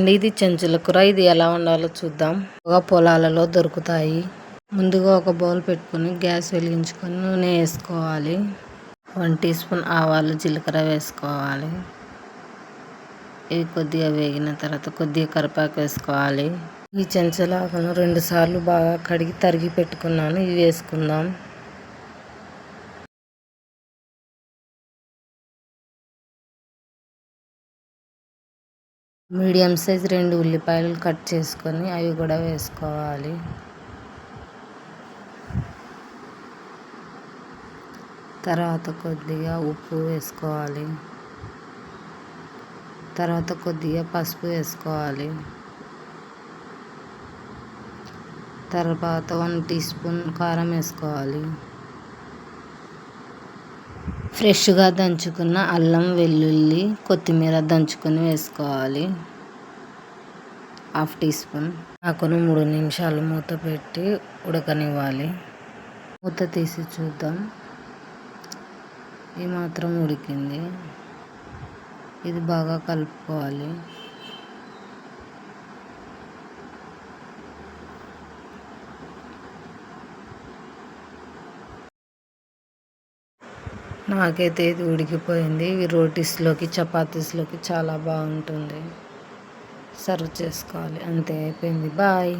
అండి, ఇది చెంచుల కూర. ఇది ఎలా వండాలో చూద్దాం. పొలాలలో దొరుకుతాయి. ముందుగా ఒక బౌల్ పెట్టుకొని గ్యాస్ వెలిగించుకొని నూనె వేసుకోవాలి. 1 టీ స్పూన్ ఆవాలు, జీలకర్ర వేసుకోవాలి. ఇవి కొద్దిగా వేగిన తర్వాత కొద్దిగా కరివేపాకు వేసుకోవాలి. ఈ చెంచులాగను 2 సార్లు బాగా కడిగి తరిగి పెట్టుకున్నాను. ఇవి వేసుకుందాం. మీడియం సైజ్ 2 ఉల్లిపాయలు కట్ చేసుకొని అవి కూడా వేసుకోవాలి. తర్వాత కొద్దిగా ఉప్పు వేసుకోవాలి. తర్వాత కొద్దిగా పసుపు వేసుకోవాలి. తర్వాత 1 టీ స్పూన్ కారం వేసుకోవాలి. ఫ్రెష్గా దంచుకున్న అల్లం, వెల్లుల్లి, కొత్తిమీర దంచుకొని వేసుకోవాలి. 1/2 టీ స్పూన్. ఆకును 3 నిమిషాలు మూత పెట్టి ఉడకనివ్వాలి. మూత తీసి చూద్దాం. ఈ మాత్రం ఉడికింది. ఇది బాగా కలుపుకోవాలి. నాకైతే ఇది ఉడికిపోయింది. ఇవి రోటీస్లోకి, చపాతీస్లోకి చాలా బాగుంటుంది. సర్వ్ చేసుకోవాలి. అంతే, అయిపోయింది. బాయ్.